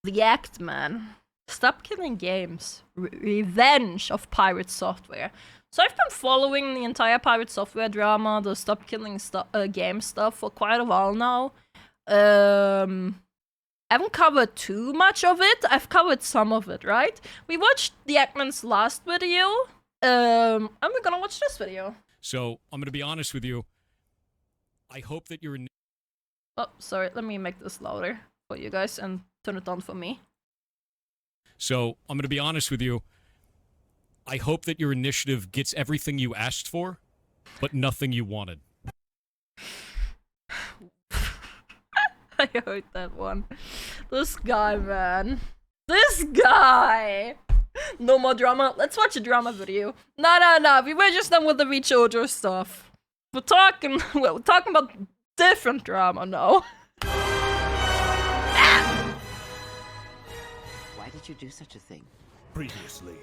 The Act, man. Stop killing games. Revenge of Pirate Software. So I've been following the entire Pirate Software drama, the Stop Killing game stuff for quite a while now. I haven't covered too much of it. I've covered some of it, right? We watched the Eggman's last video. And we're gonna watch this video. So, I'm gonna be honest with you. I hope that you're... Oh, sorry. Let me make this louder for you guys and turn it down for me. So, I'm gonna be honest with you. I hope that your initiative gets everything you asked for, but nothing you wanted. I heard that one. This guy, man. This guy! No more drama. Let's watch a drama video. No. We were just done with the VTuber stuff. We're talking about different drama now. Why did you do such a thing? Previously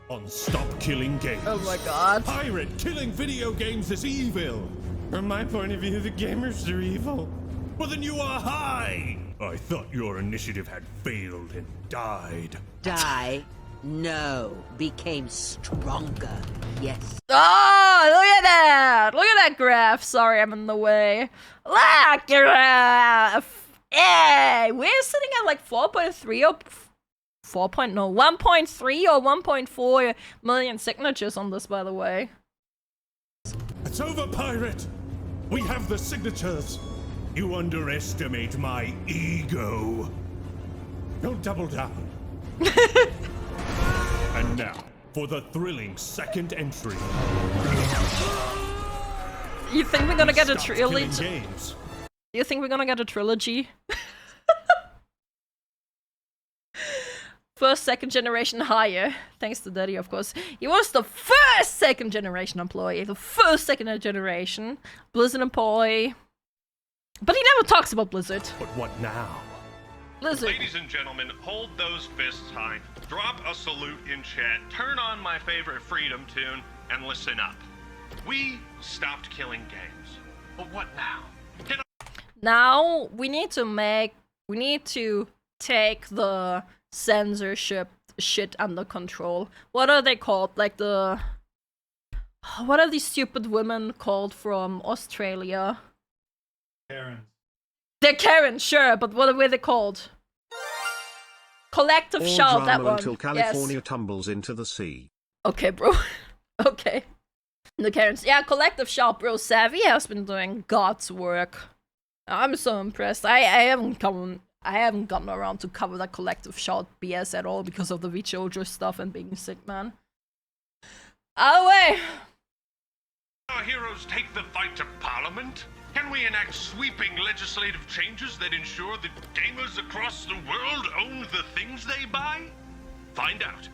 on Stop Killing Games. Oh my god. Pirate killing video games is evil. From my point of view, the gamers are evil. Well, then you are high. I thought your initiative had failed and died. Die? No. Became stronger. Yes. Oh, look at that! Look at that graph. Sorry, I'm in the way. Look at graph! Hey, we're sitting at like 4.3 or 1.3 or 1.4 million signatures on this, by the way. It's over, pirate. We have the signatures. You underestimate my ego. Don't double down. And now, for the thrilling second entry. You think we're gonna get a Stop trilogy? Killing Games. You think we're gonna get a trilogy? First, second generation hire. Thanks to Daddy, of course. He was the first second generation employee. The first second generation Blizzard employee. But he never talks about Blizzard. But what now? Blizzard. Ladies and gentlemen, hold those fists high, drop a salute in chat, turn on my favorite freedom tune, and listen up. We stopped killing games. But what now? Now, we need to take the censorship shit under control. What are they called? Like what are these stupid women called from Australia? Karens. They're Karen, sure, but what are they called? Collective All shout, that drama one. until California Yes. tumbles into the sea. Okay, bro. Okay. The Karens. Yeah, Collective Shout, bro. Savvy has been doing God's work. I'm so impressed. I haven't gotten around to cover that Collective Shout BS at all because of the VTuber stuff and being sick, man. Away! Our heroes take the fight to Parliament? Can we enact sweeping legislative changes that ensure that gamers across the world own the things they buy? Find out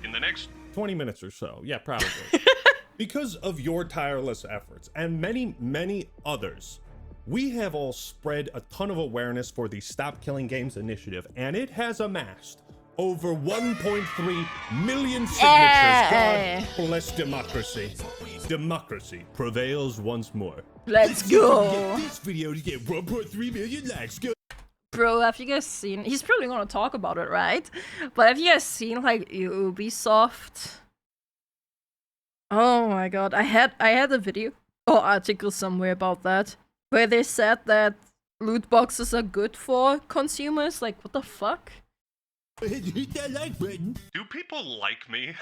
in the next 20 minutes or so. Yeah, probably. Because of your tireless efforts and many, many others, we have all spread a ton of awareness for the Stop Killing Games initiative, and it has amassed over 1.3 million signatures. God bless democracy. Democracy prevails once more. Let's go! This video to get 1.3 million likes. Go. Bro, have you guys seen... He's probably gonna talk about it, right? But have you guys seen, like, Ubisoft? Oh my god, I had a video or article somewhere about that, where they said that loot boxes are good for consumers. Like, what the fuck? Hit that like button. Do people like me?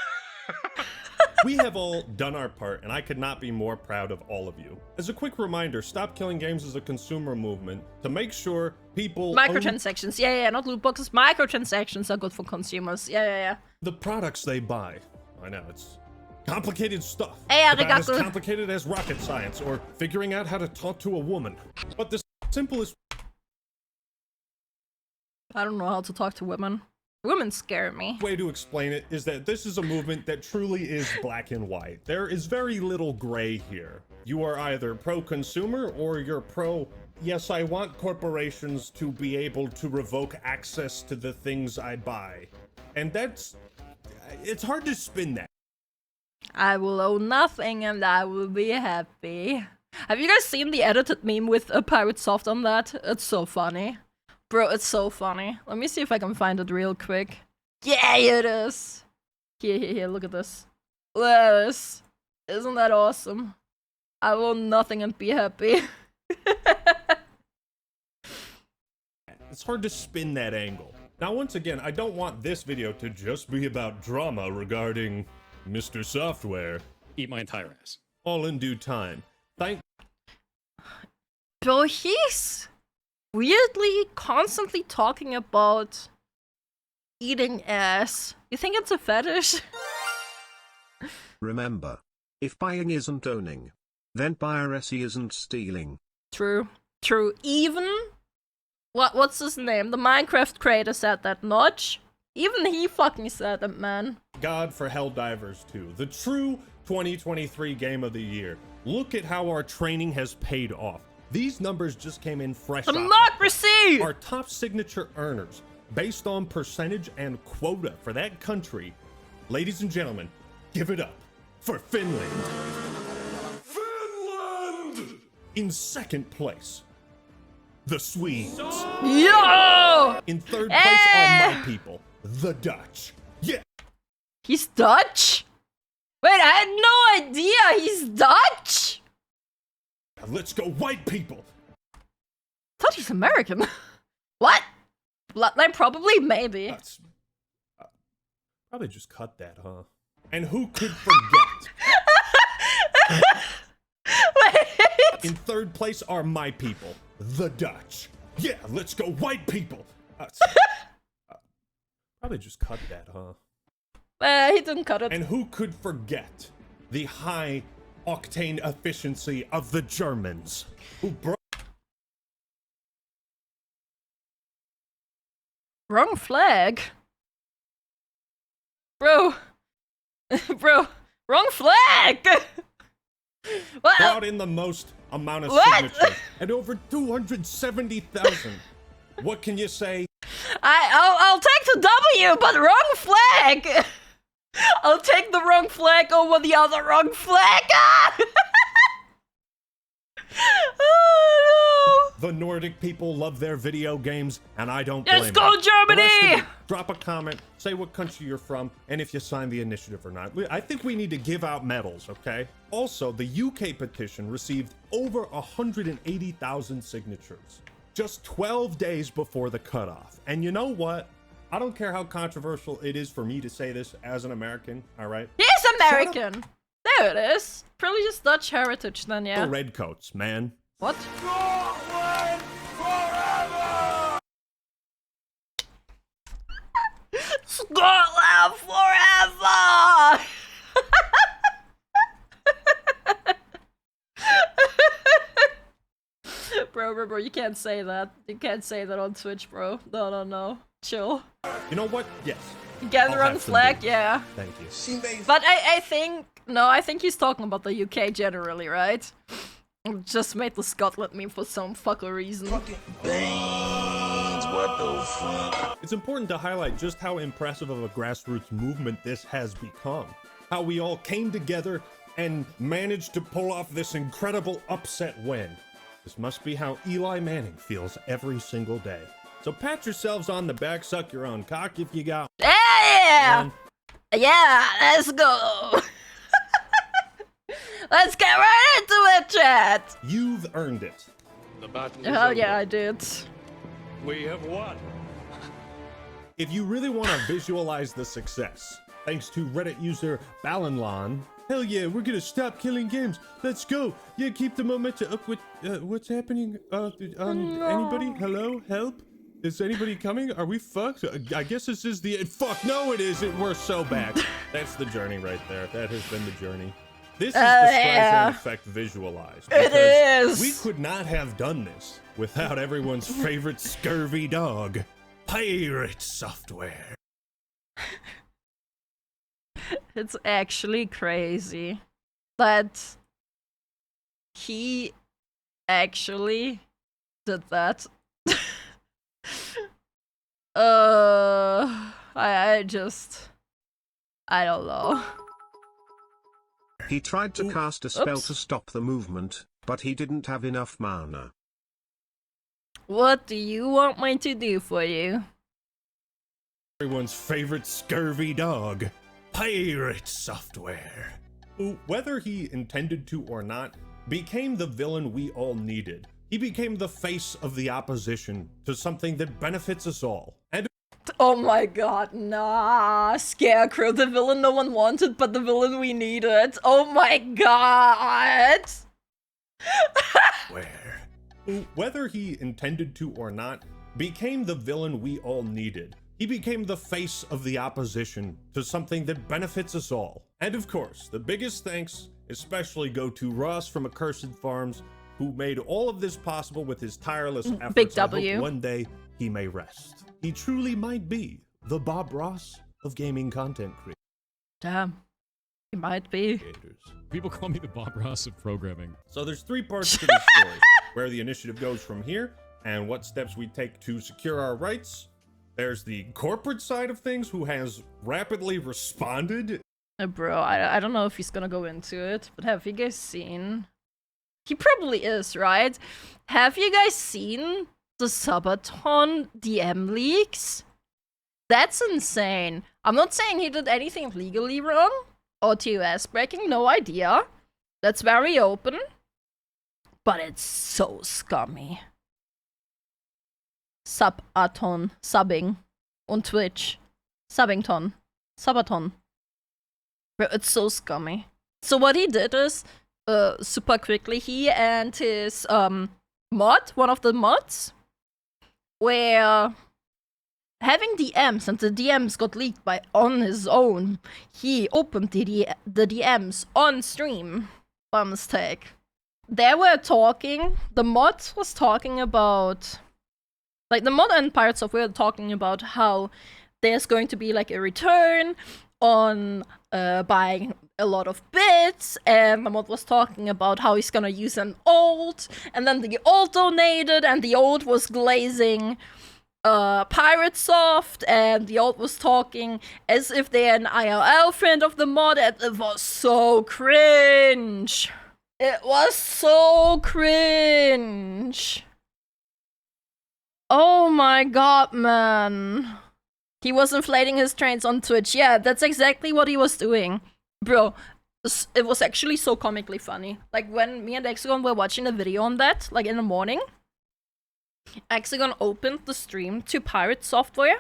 We have all done our part, and I could not be more proud of all of you. As a quick reminder, Stop Killing Games is a consumer movement to make sure people Microtransactions, yeah, not loot boxes. Microtransactions are good for consumers. Yeah. the products they buy. I know, it's complicated stuff. Hey, About as arigato. complicated as rocket science or figuring out how to talk to a woman. But the simplest I don't know how to talk to women. Women scare me. way to explain it is that this is a movement that truly is black and white. There is very little gray here. You are either pro-consumer or you're pro, yes, I want corporations to be able to revoke access to the things I buy. And it's hard to spin that. I will own nothing and I will be happy. Have you guys seen the edited meme with a Pirate Soft on that? It's so funny. Bro, it's so funny. Let me see if I can find it real quick. Yeah, it is. Here, look at this. Look at this. Isn't that awesome? I will nothing and be happy. It's hard to spin that angle. Now, once again, I don't want this video to just be about drama regarding Mr. Software. Eat my entire ass. All in due time. Bro, he's weirdly constantly talking about eating ass. You think it's a fetish? Remember, if buying isn't owning, then piracy isn't stealing. True. Even what's his name? The Minecraft creator said that, Notch. Even he fucking said it, man. God for Helldivers 2, the true 2023 game of the year. Look at how our training has paid off. These numbers just came in fresh. Democracy! Our top signature earners, based on percentage and quota for that country. Ladies and gentlemen, give it up for Finland. Finland! In second place, the Swedes. Yo! In third place are my people, the Dutch. Yeah. He's Dutch? Wait, I had no idea he's Dutch? Let's go, white people. Thought he's American. What? Bloodline probably, maybe. That's, probably just cut that, huh? And who could forget? Wait. In third place are my people, the Dutch. Yeah, let's go, white people. Probably just cut that, huh? He didn't cut it. And who could forget the high octane efficiency of the Germans, who broke. Wrong flag? Bro. Bro. Wrong flag! What? Brought in the most amount of What? signatures at over 270,000. What can you say? I'll take the W, but wrong flag! I'll take the wrong flag over the other wrong flag! Ah! Oh no! The Nordic people love their video games, and I don't blame Let's them. go, Germany! The rest of you, drop a comment, say what country you're from, and if you signed the initiative or not. I think we need to give out medals, okay? Also, the UK petition received over 180,000 signatures, just 12 days before the cutoff. And you know what? I don't care how controversial it is for me to say this as an American, all right? He's American! There it is. Probably just Dutch heritage then, yeah. The redcoats, man. What? Scotland forever! Bro, you can't say that. You can't say that on Twitch, bro. No. Chill. You know what? Yes. You get the I'll wrong have some flag, beer. yeah. Thank you. But I think... No, I think he's talking about the UK generally, right? Just made the Scotland meme for some fucker reason. It's important to highlight just how impressive of a grassroots movement this has become. How we all came together and managed to pull off this incredible upset win. This must be how Eli Manning feels every single day. So pat yourselves on the back, suck your own cock if you got Yeah! one. Yeah, let's go! Let's get right into it, chat! You've earned it. The battle is Hell yeah, over. I did. We have won. If you really want to visualize the success, thanks to Reddit user Balanlon, hell yeah, we're gonna stop killing games. Let's go. Yeah, keep the momentum up with what's happening. Anybody? Hello? Help? Is anybody coming? Are we fucked? I guess this is the fuck. No, it isn't. We're so bad. That's the journey right there. That has been the journey. This is the yeah. Streisand effect visualized. It because is. We could not have done this without everyone's favorite scurvy dog, Pirate Software. It's actually crazy that he actually did that. I don't know. He tried to cast a spell Oops. to stop the movement, but he didn't have enough mana. What do you want me to do for you? Everyone's favorite scurvy dog, pirate software, who, whether he intended to or not, became the villain we all needed. He became the face of the opposition to something that benefits us all. And Oh my god, nah. Scarecrow, the villain no one wanted, but the villain we needed. Oh my god. who, whether he intended to or not, became the villain we all needed. He became the face of the opposition to something that benefits us all. And of course, the biggest thanks especially go to Ross from Accursed Farms, who made all of this possible with his tireless efforts. Big I W. hope one day he may rest. He truly might be the Bob Ross of gaming content Damn. He might be. creators. People call me the Bob Ross of programming. So there's 3 parts to this story: where the initiative goes from here, and what steps we take to secure our rights. There's the corporate side of things, who has rapidly responded. Bro, I don't know if he's gonna go into it, but have you guys seen? He probably is, right? Have you guys seen the Sabaton DM leaks? That's insane. I'm not saying he did anything legally wrong or TOS breaking, no idea. That's very open. But it's so scummy. Subaton, subbing on Twitch. Subbington. Sabaton. Bro, it's so scummy. So what he did is, super quickly, he and his mod, one of the mods, were having DMs, and the DMs got leaked on his own. He opened the DMs on stream by mistake. They were talking, the mod was talking about, like the mod and Pirate Software were talking about how there's going to be like a return on buying a lot of bits, and the mod was talking about how he's gonna use an alt, and then the alt donated, and the alt was glazing Pirate Soft, and the alt was talking as if they're an IRL friend of the mod, and it was so cringe. It was so cringe. Oh my god, man. He was inflating his trains on Twitch. Yeah, that's exactly what he was doing. Bro, it was actually so comically funny. Like, when me and Hexagon were watching a video on that, like in the morning, Hexagon opened the stream to Pirate Software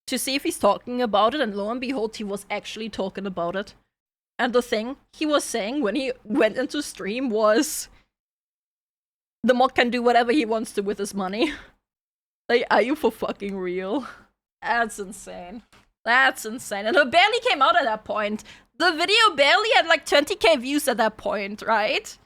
to see if he's talking about it, and lo and behold, he was actually talking about it. And the thing he was saying when he went into stream was, the mod can do whatever he wants to with his money. Like, are you for fucking real? That's insane. That's insane. And it barely came out at that point. The video barely had like 20k views at that point, right?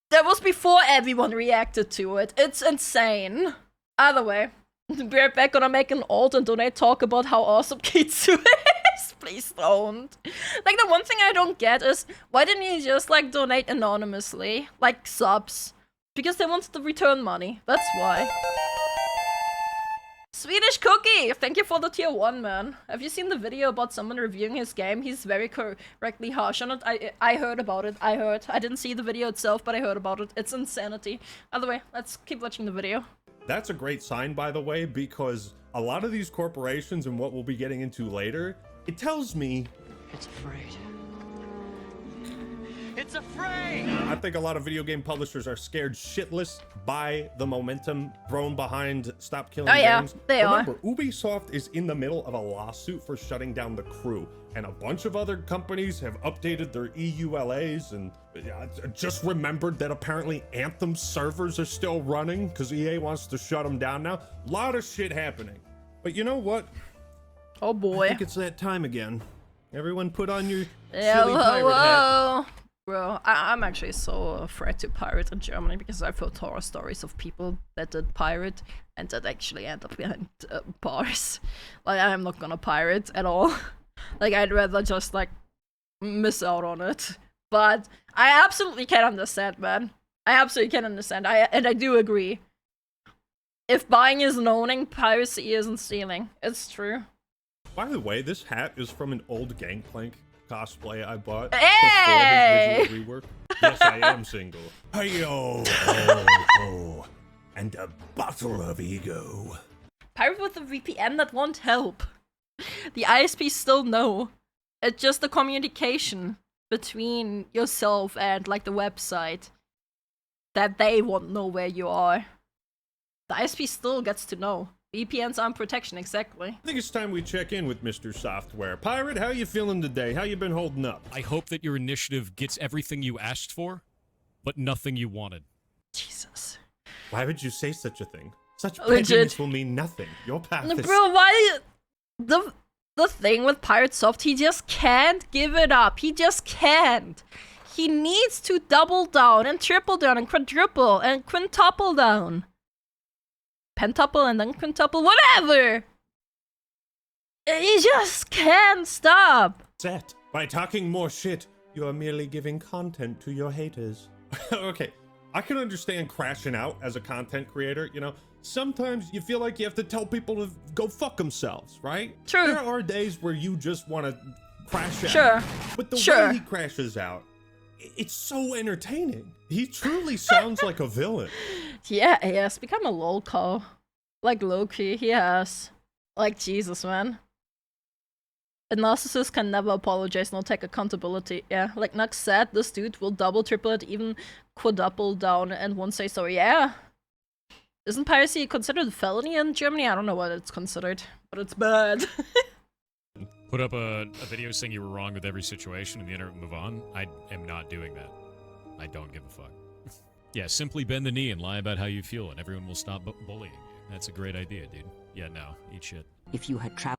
That was before everyone reacted to it. It's insane. Either way, we're back gonna make an alt and donate talk about how awesome Kitsu is. Please don't. Like, the one thing I don't get is, why didn't you just like donate anonymously? Like subs. Because they wanted the return money. That's why. Swedish Cookie! Thank you for the tier 1, man. Have you seen the video about someone reviewing his game? He's very correctly harsh on it. I heard about it. I didn't see the video itself, but I heard about it. It's insanity. Either way, let's keep watching the video. That's a great sign, by the way, because a lot of these corporations, and what we'll be getting into later, it tells me It's afraid. It's afraid! I think a lot of video game publishers are scared shitless by the momentum thrown behind Stop Killing Games. They Remember, Ubisoft is in the middle of a lawsuit for shutting down The Crew, and a bunch of other companies have updated their EULAs, and just remembered that apparently Anthem servers are still running because EA wants to shut them down now. A lot of shit happening. But you know what? Oh boy. I think it's that time again. Everyone put on your silly pirate hat. Bro, I'm actually so afraid to pirate in Germany because I've heard horror stories of people that did pirate and that actually end up behind bars. Like, I'm not gonna pirate at all. Like, I'd rather just, like, miss out on it. But I absolutely can understand, man. I absolutely can understand. And I do agree. If buying isn't owning, piracy isn't stealing. It's true. By the way, this hat is from an old Gangplank cosplay I bought Hey! before his visual rework. Yes, I am single. Hey-yo! Oh, oh. and a bottle of ego. Pirate with a VPN, that won't help. The ISPs still know. It's just the communication between yourself and like the website that they won't know where you are. The ISP still gets to know. VPNs aren't protection, exactly. I think it's time we check in with Mr. Software. Pirate, how you feeling today? How you been holding up? I hope that your initiative gets everything you asked for, but nothing you wanted. Jesus. Why would you say such a thing? Such Legit. pettiness will mean nothing. Your path No, is... bro, why? The thing with Pirate Soft, he just can't give it up. He just can't. He needs to double down and triple down and quadruple and quintuple down. Pentuple and then quintuple, whatever! He just can't stop. Set. By talking more shit, you are merely giving content to your haters. Okay, I can understand crashing out as a content creator, you know. Sometimes you feel like you have to tell people to go fuck themselves, right? True. There are days where you just want to crash out. Sure. But the Sure. way he crashes out, it's so entertaining. He truly sounds like a villain. Yeah, he has become a lolco. Like Loki, he has. Like Jesus, man. A narcissist can never apologize nor take accountability. Yeah, like Nux said, this dude will double, triple it, even quadruple down and won't say sorry. Yeah. Isn't piracy considered a felony in Germany? I don't know what it's considered, but it's bad. Put up a video saying you were wrong with every situation and the internet will move on. I am not doing that. I don't give a fuck. Yeah, simply bend the knee and lie about how you feel and everyone will stop bullying you. That's a great idea, dude. Yeah, no, eat shit. If you had traveled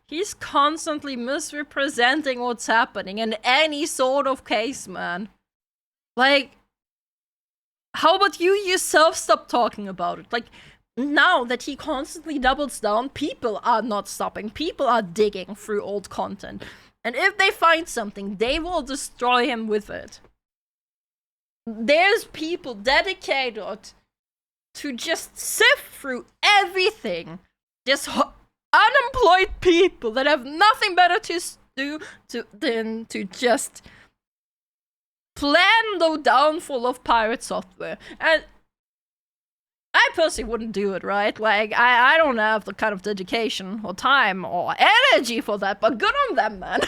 He's constantly misrepresenting what's happening in any sort of case, man. Like, how about you yourself stop talking about it? Like, now that he constantly doubles down, people are not stopping. People are digging through old content. And if they find something, they will destroy him with it. There's people dedicated to just sift through everything. Just unemployed people that have nothing better to do than to just plan the downfall of pirate software. And I personally wouldn't do it, right? Like, I don't have the kind of dedication or time or energy for that, but good on them, man.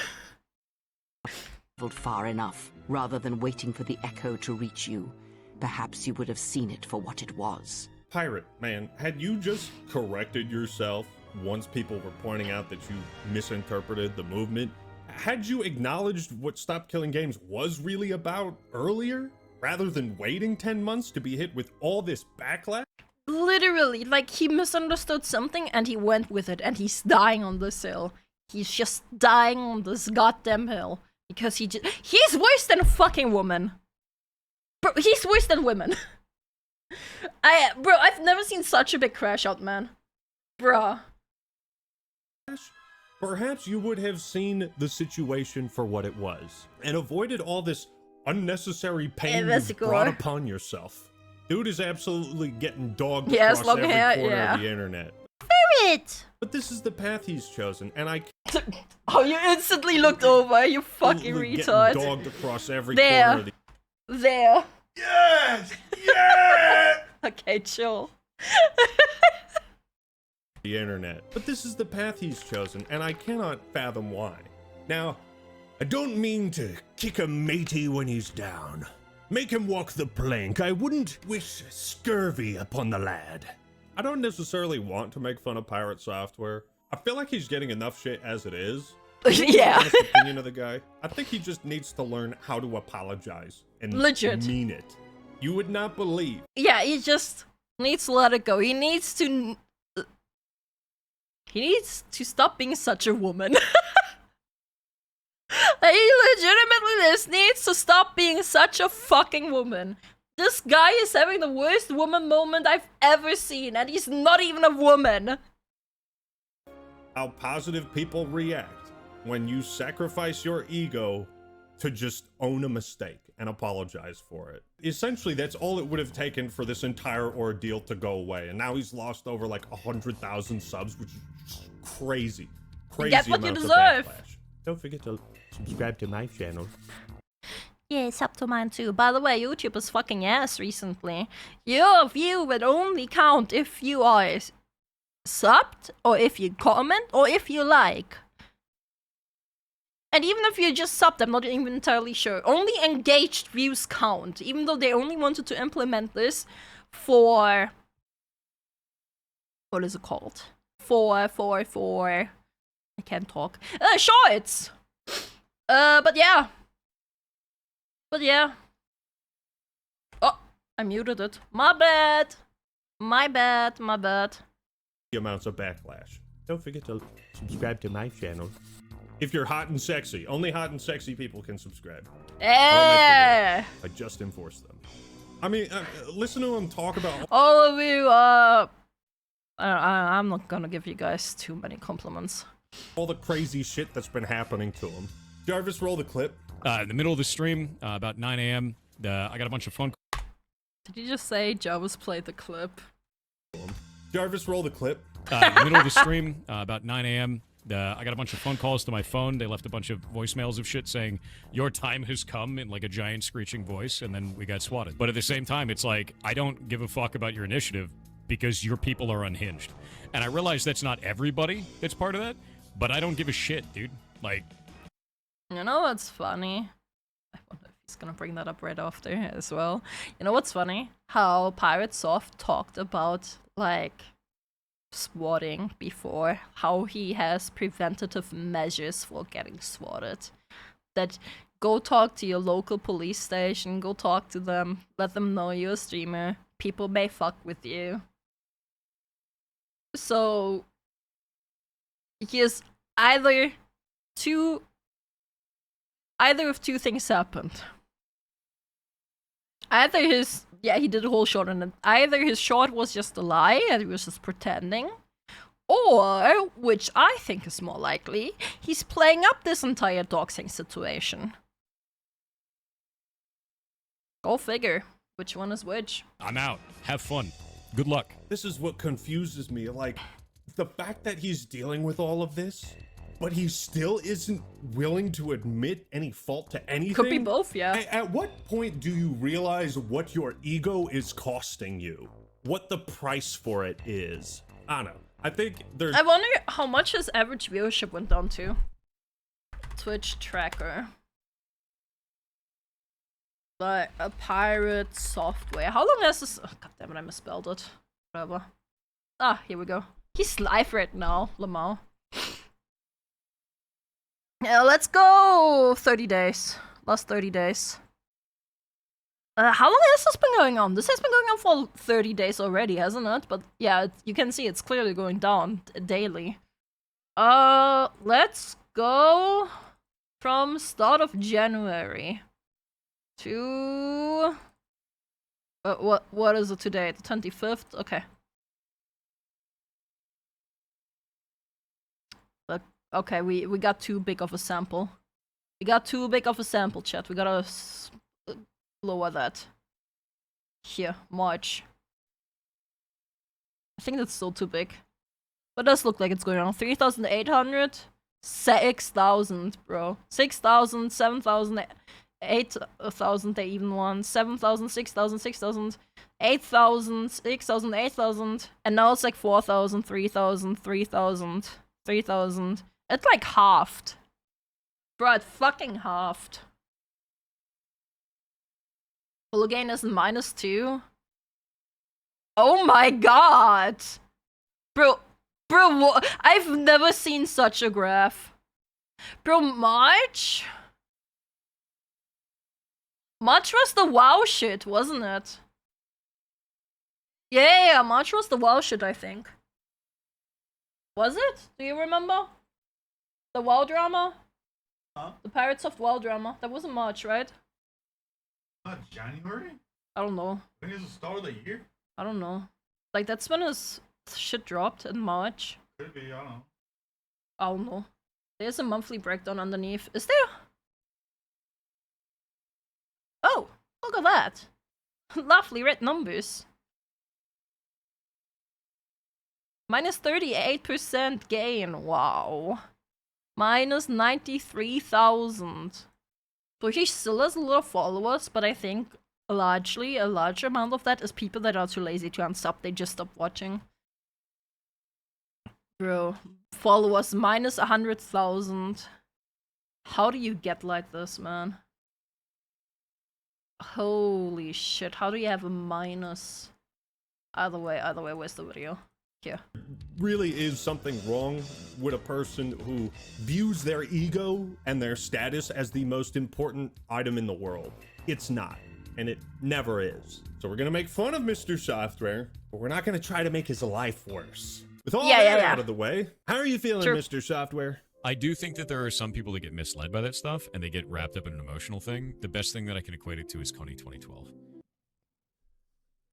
far enough, rather than waiting for the echo to reach you, perhaps you would have seen it for what it was. Pirate, man, had you just corrected yourself once people were pointing out that you misinterpreted the movement? Had you acknowledged what Stop Killing Games was really about earlier, rather than waiting 10 months to be hit with all this backlash? Literally, like, he misunderstood something and he went with it, and he's dying on this hill. He's just dying on this goddamn hill. Because he's worse than a fucking woman. Bro, he's worse than women. Bro, I've never seen such a big crash out, man. Bruh. Perhaps you would have seen the situation for what it was, and avoided all this unnecessary pain you brought upon yourself. Dude is absolutely getting dogged across every corner of the internet. Ferret! But this is the path he's chosen, and I Oh, you instantly looked over, you fucking retard. Getting dogged across every corner of the... There. Yes! Yes! Okay, chill. The internet. But this is the path he's chosen, and I cannot fathom why. Now, I don't mean to kick a matey when he's down. Make him walk the plank. I wouldn't wish scurvy upon the lad. I don't necessarily want to make fun of pirate software. I feel like he's getting enough shit as it is. Yeah. Honest opinion of the guy. I think he just needs to learn how to apologize and Legit. mean it. You would not believe. Yeah, he just needs to let it go. He needs to stop being such a woman. He legitimately just needs to stop being such a fucking woman. This guy is having the worst woman moment I've ever seen, and he's not even a woman. How positive people react when you sacrifice your ego to just own a mistake and apologize for it. Essentially, that's all it would have taken for this entire ordeal to go away. And now he's lost over like 100,000 subs, which is crazy. Crazy Get what you amounts of deserve. backlash. Don't forget to subscribe to my channel. Yeah, it's up to mine too. By the way, YouTube is fucking ass recently. Your view would only count if you are subbed, or if you comment, or if you like. And even if you just subbed, I'm not even entirely sure. Only engaged views count, even though they only wanted to implement this for... What is it called? For... I can't talk. Shorts! But yeah. Oh, I muted it. My bad. The amounts of backlash. Don't forget to subscribe to my channel. If you're hot and sexy, only hot and sexy people can subscribe. Eh. I just enforced them. I mean, listen to him talk about All of you, I'm not gonna give you guys too many compliments. all the crazy shit that's been happening to him. Jarvis, roll the clip. In the middle of the stream, about 9 a.m., I got a bunch of phone Did you just say Jarvis played the clip? Jarvis, roll the clip. in the middle of the stream, about 9 a.m., I got a bunch of phone calls to my phone. They left a bunch of voicemails of shit saying, your time has come, in like a giant screeching voice, and then we got swatted. But at the same time, it's like, I don't give a fuck about your initiative because your people are unhinged. And I realize that's not everybody that's part of that, but I don't give a shit, dude. Like... You know what's funny? I wonder if he's gonna bring that up right after as well. You know what's funny? How Pirate Soft talked about, like, swatting before, how he has preventative measures for getting swatted. That go talk to your local police station, go talk to them, let them know you're a streamer. People may fuck with you. So here's either of two things happened. Either he did a whole short, and either his short was just a lie and he was just pretending, or, which I think is more likely, he's playing up this entire doxing situation. Go figure. Which one is which? I'm out. Have fun. Good luck. This is what confuses me. Like, the fact that he's dealing with all of this, but he still isn't willing to admit any fault to anything. Could be both, yeah. At what point do you realize what your ego is costing you? What the price for it is? I don't know. I think there's... I wonder how much his average viewership went down to. Twitch tracker. Like a pirate software. How long has this? Oh, God damn it! I misspelled it. Whatever. Ah, here we go. He's live right now, Lamau. Yeah, let's go. 30 days. Last 30 days. How long has this been going on? This has been going on for 30 days already, hasn't it? But yeah, you can see it's clearly going down daily. Let's go from start of January to what is it today? The 25th? Okay. Okay, we got too big of a sample. We got too big of a sample, chat. We gotta lower that. Here, March. I think that's still too big. But it does look like it's going on. 3,800? 6,000, bro. 6,000, 7,000, 8,000 they even won. 7,000, 6,000, 6,000, 8,000, 6,000, 8,000. And now it's like 4,000, 3,000, 3,000, 3,000. It like halved. Bro, it fucking halved. Full gain is -2. Oh my god! Bro, I've never seen such a graph. Bro, March? March was the WoW shit, wasn't it? Yeah, March was the WoW shit, I think. Was it? Do you remember? The WoW drama? Huh? The Pirates of WoW drama. That wasn't March, right? Not January? I don't know. When is the start of the year? I don't know. Like, that's when his shit dropped in March. Could be, I don't know. I don't know. There's a monthly breakdown underneath. Is there? Oh, look at that. Lovely red numbers. -38% gain. Wow. -93,000. So he still has a lot of followers, but I think a large amount of that is people that are too lazy to unsub. They just stop watching. Bro, followers minus 100,000. How do you get like this, man? Holy shit, how do you have a minus? Either way, where's the video? Here. Really is something wrong with a person who views their ego and their status as the most important item in the world. It's not, and it never is. So we're gonna make fun of Mr. Software, but we're not gonna try to make his life worse. With all that out of the way, how are you feeling, Mr. Software? I do think that there are some people that get misled by that stuff and they get wrapped up in an emotional thing. The best thing that I can equate it to is Coney 2012.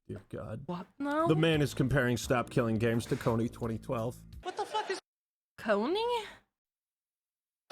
Dear God. What now? The man is comparing Stop Killing Games to Coney 2012. What the fuck is Coney?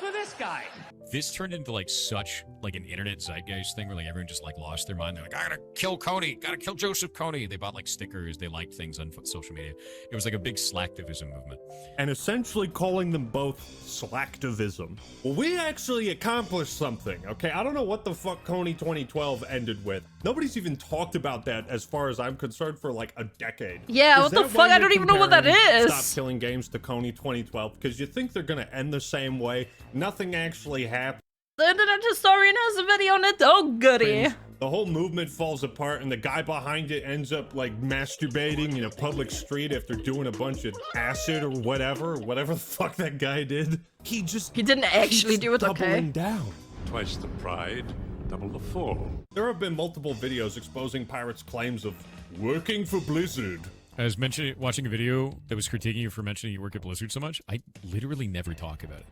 for this guy? This turned into like such like an internet zeitgeist thing where like everyone just like lost their mind. They're like, I gotta kill Coney, gotta kill Joseph Coney. They bought like stickers, they liked things on social media. It was like a big slacktivism movement. And essentially calling them both slacktivism. Well, we actually accomplished something, okay? I don't know what the fuck Coney 2012 ended with. Nobody's even talked about that as far as I'm concerned for like a decade. Yeah, Is what the that why fuck? I you're don't even know what that comparing is. Stop Killing Games to Coney 2012 because you think they're gonna end the same way. Nothing actually happened. The internet historian has a video on it. Oh, goody. The whole movement falls apart and the guy behind it ends up like masturbating in a public street after doing a bunch of acid or whatever the fuck that guy did. He didn't actually do it, okay? Doubling down. Twice the pride, double the fall. There have been multiple videos exposing Pirate's claims of working for Blizzard. I was watching a video that was critiquing you for mentioning you work at Blizzard so much. I literally never talk about it.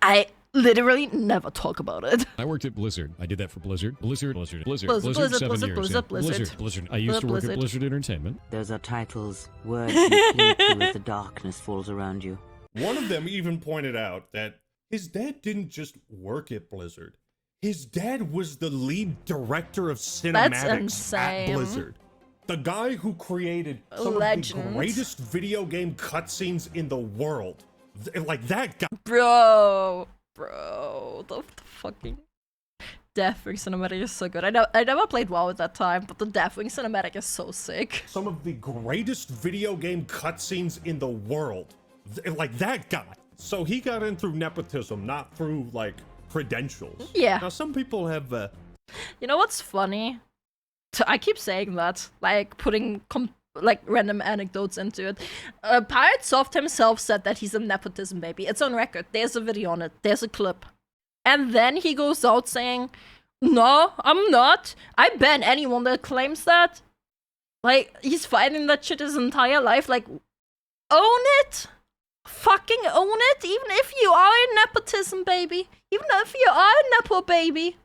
I literally never talk about it. I worked at Blizzard. I did that for Blizzard. Blizzard. 7 years. Blizzard. I used to work at Blizzard Entertainment. Those are titles, words you cling to as the darkness falls around you. One of them even pointed out that his dad didn't just work at Blizzard. His dad was the lead director of cinematics at Blizzard. The guy who created some of the greatest video game cutscenes in the world. Like that guy. Bro, the fucking Deathwing cinematic is so good. I never played WoW at that time, but the Deathwing cinematic is so sick. Some of the greatest video game cutscenes in the world. Like that guy. So he got in through nepotism, not through like credentials. Yeah. Now some people have You know what's funny? I keep saying that, like putting like random anecdotes into it. Pirate Soft himself said that he's a nepotism baby. It's on record. There's a video on it. There's a clip. And then he goes out saying, no, I'm not. I ban anyone that claims that. Like, he's fighting that shit his entire life. Like, own it. Fucking own it. Even if you are a nepotism baby. Even if you are a nepo baby.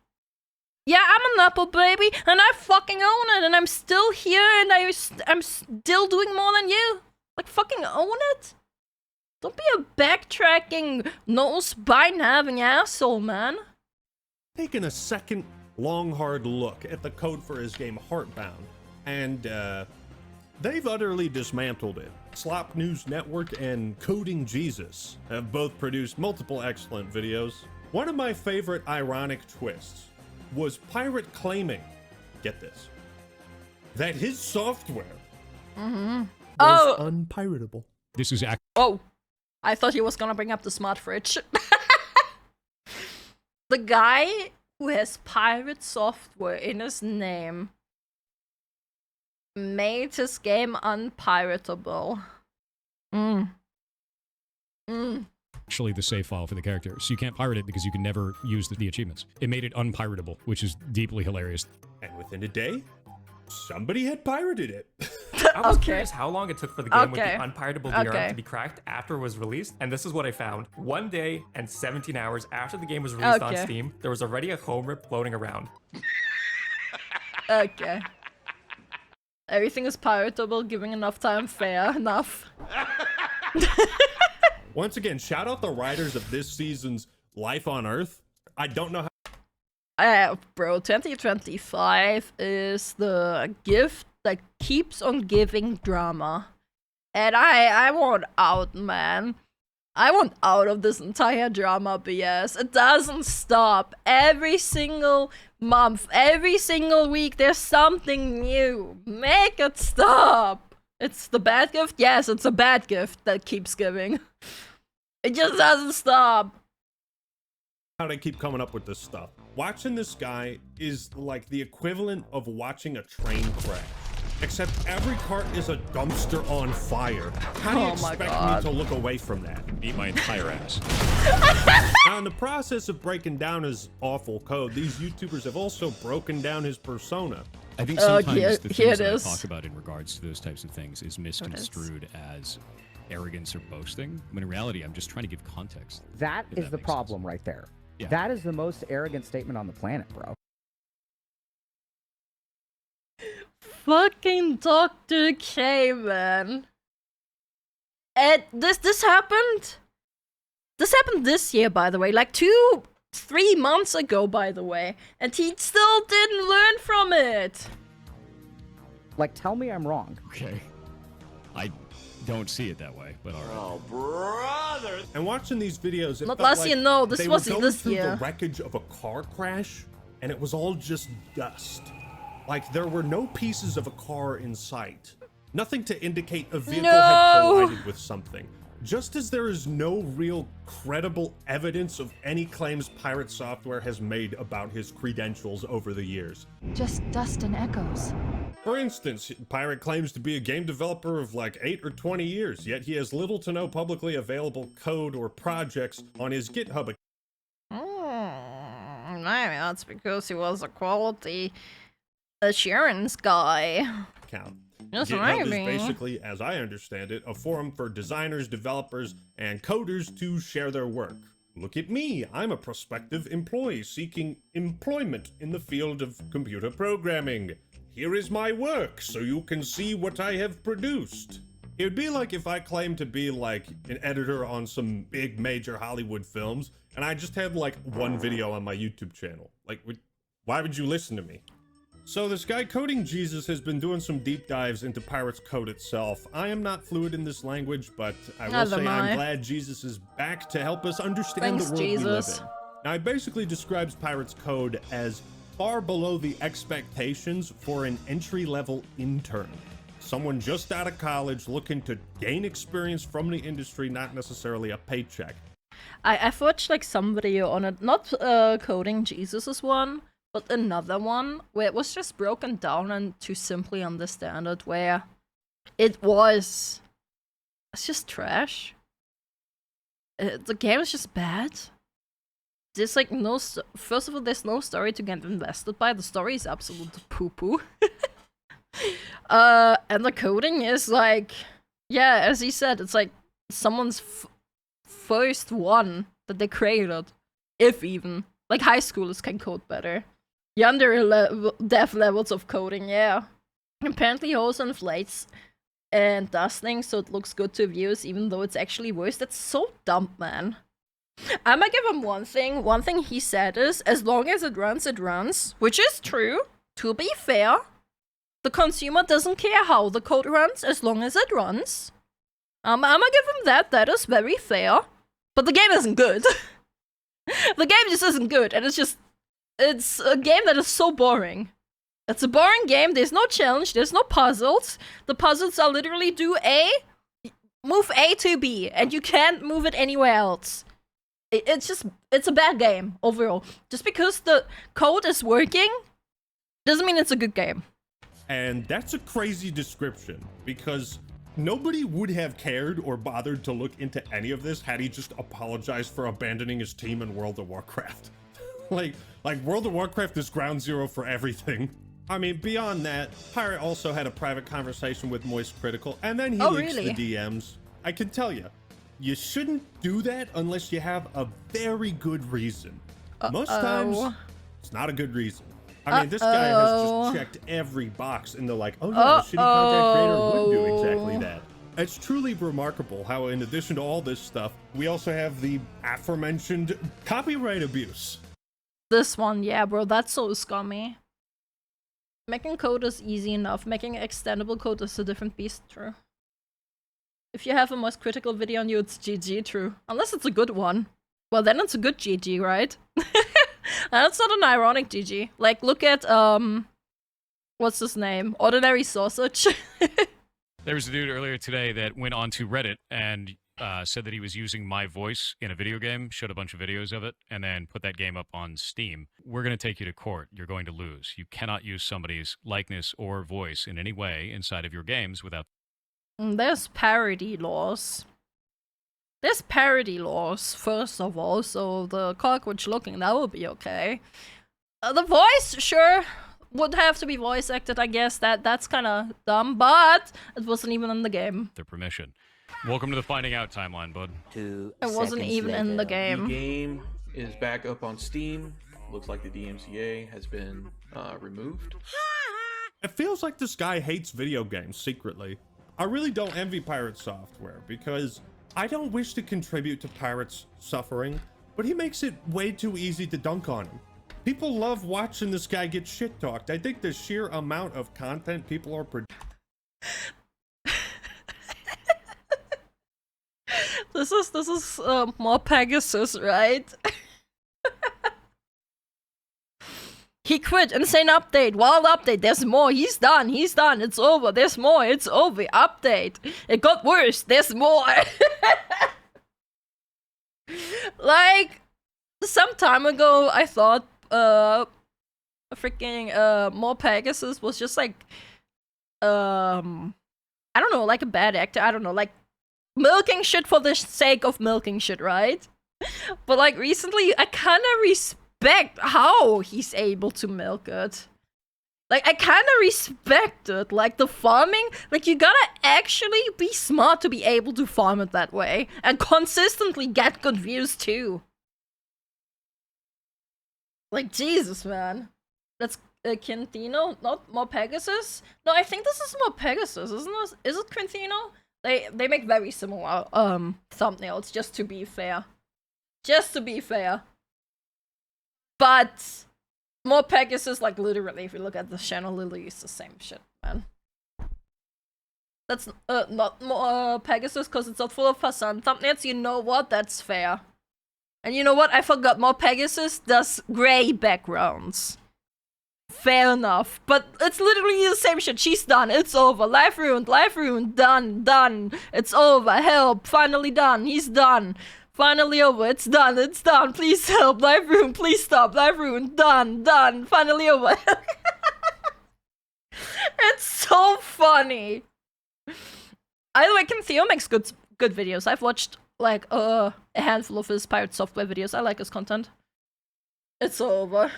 Yeah, I'm a Nepo baby, and I fucking own it, and I'm still here, and I'm still doing more than you. Like, fucking own it. Don't be a backtracking, nose-spine-having asshole, man. taken a second long, hard look at the code for his game Heartbound, and they've utterly dismantled it. Slop News Network and Coding Jesus have both produced multiple excellent videos. One of my favorite ironic twists was Pirate claiming, get this, that his software was unpiratable. This is Oh, I thought he was gonna bring up the smart fridge. The guy who has pirate software in his name made his game unpiratable. actually the save file for the character, so you can't pirate it because you can never use the achievements. It made it unpiratable, which is deeply hilarious. And within a day, somebody had pirated it. I was curious how long it took for the game with the unpiratable DRM to be cracked after it was released, and this is what I found. 1 day and 17 hours after the game was released on Steam, there was already a home rip floating around. Okay. Everything is piratable, giving enough time, fair enough. Once again, shout out the writers of this season's Life on Earth. I don't know how. Bro, 2025 is the gift that keeps on giving drama. And I want out, man. I want out of this entire drama BS. It doesn't stop. Every single month, every single week, there's something new. Make it stop. It's the bad gift? Yes, it's a bad gift that keeps giving. It just doesn't stop. How they keep coming up with this stuff. Watching this guy is like the equivalent of watching a train crash. Except every cart is a dumpster on fire. How do you expect me to look away from that? Eat my entire ass. Now, in the process of breaking down his awful code, these YouTubers have also broken down his persona. I think sometimes the things that I talk about in regards to those types of things is misconstrued as arrogance or boasting. When in reality, I'm just trying to give context. That is the problem right there. Yeah. That is the most arrogant statement on the planet, bro. Fucking Dr. K, man. And this happened? This happened this year, by the way. Like 3 months ago, by the way. And he still didn't learn from it. Like, tell me I'm wrong. Okay. I don't see it that way, but alright. Oh, brother! And watching these videos, it Not felt last like year, no. This they wasn't were going this through year. the wreckage of a car crash, and it was all just dust. Like, there were no pieces of a car in sight. Nothing to indicate a vehicle had collided with something. Just as there is no real credible evidence of any claims Pirate Software has made about his credentials over the years. Just dust and echoes. For instance, Pirate claims to be a game developer of like 8 or 20 years, yet he has little to no publicly available code or projects on his GitHub Maybe that's because he was a quality assurance guy. account. Yes, GitHub is maybe. basically, as I understand it, a forum for designers, developers, and coders to share their work. Look at me, I'm a prospective employee seeking employment in the field of computer programming. Here is my work, so you can see what I have produced. It would be like if I claimed to be like an editor on some big major Hollywood films, and I just had like one video on my YouTube channel. Like, why would you listen to me? So this guy Coding Jesus has been doing some deep dives into Pirate's code itself. I am not fluid in this language, but I will say I'm glad Jesus is back to help us understand the world we live in. Now, he basically describes Pirate's code as far below the expectations for an entry-level intern. Someone just out of college looking to gain experience from the industry, not necessarily a paycheck. I've watched like some video on it, not Coding Jesus's one, but another one where it was just broken down and to simply understand it, where it's just trash. The game is just bad. There's like first of all, there's no story to get invested by. The story is absolute poo-poo. And the coding is like, yeah, as he said, it's like someone's first one that they created, if even. Like high schoolers can code better. Younger dev levels of coding, yeah. Apparently he also inflates and does things so it looks good to viewers, even though it's actually worse. That's so dumb, man. I'm gonna give him one thing. One thing he said is, as long as it runs, which is true, to be fair. The consumer doesn't care how the code runs, as long as it runs. I'm gonna give him that. That is very fair. But the game isn't good. The game just isn't good, and it's a game that is so boring. It's a boring game. There's no challenge. There's no puzzles. The puzzles are literally move A to B, and you can't move it anywhere else. It's a bad game overall. Just because the code is working doesn't mean it's a good game. And that's a crazy description, because nobody would have cared or bothered to look into any of this had he just apologized for abandoning his team in World of Warcraft. like World of Warcraft is ground zero for everything. I mean, beyond that, Pirate also had a private conversation with Moist Critical, and then he leaks the DMs. I can tell you, you shouldn't do that unless you have a very good reason. Most times, it's not a good reason. I mean, this guy has just checked every box in the like, oh yeah, a shitty content creator would do exactly that. It's truly remarkable how, in addition to all this stuff, we also have the aforementioned copyright abuse. This one, yeah, bro, that's so scummy. Making code is easy enough. Making extendable code is a different beast, true. If you have a most critical video on you, it's GG, true. Unless it's a good one. Well, then it's a good GG, right? That's not an ironic GG. Like, look at, what's his name? Ordinary Sausage. There was a dude earlier today that went onto Reddit and said that he was using my voice in a video game, showed a bunch of videos of it, and then put that game up on Steam. We're going to take you to court. You're going to lose. You cannot use somebody's likeness or voice in any way inside of your games without... There's parody laws. There's parody laws, first of all, so the cockroach looking, that will be okay. The voice, sure, would have to be voice acted, I guess. That's kind of dumb, but it wasn't even in the game. Their permission. Welcome to the finding out timeline, bud. It wasn't even in the game. The game is back up on Steam. Looks like the DMCA has been removed. It feels like this guy hates video games secretly. I really don't envy Pirate Software because I don't wish to contribute to Pirate's suffering, but he makes it way too easy to dunk on him. People love watching this guy get shit talked. I think the sheer amount of content people are producing. This is more Pegasus, right? He quit. Insane update. Wild update. There's more. He's done. He's done. It's over. There's more. It's over. Update. It got worse. There's more. Like, some time ago, I thought, freaking, more Pegasus was just like, I don't know, like a bad actor. I don't know, like, milking shit for the sake of milking shit, right? But, like, recently, I kind of respect how he's able to milk it. Like, I kind of respect it. Like, the farming, like, you gotta actually be smart to be able to farm it that way. And consistently get good views, too. Like, Jesus, man. That's Quintino, not more Pegasus? No, I think this is more Pegasus, isn't it? Is it Quintino? They make very similar, thumbnails, just to be fair. Just to be fair. But more Pegasus, like, literally, if you look at the channel, literally it's the same shit, man. That's not more Pegasus, because it's not full of Hassan thumbnails. You know what? That's fair. And you know what? I forgot, more Pegasus does gray backgrounds. Fair enough. But it's literally the same shit. She's done. It's over. Life ruined. Life ruined. Done. Done. It's over. Help. Finally done. He's done. Finally over. It's done. It's done. Please help. Life ruined. Please stop. Life ruined. Done. Done. Finally over. It's so funny. Either way, Theo makes good videos. I've watched like a handful of his Pirate Software videos. I like his content. It's over.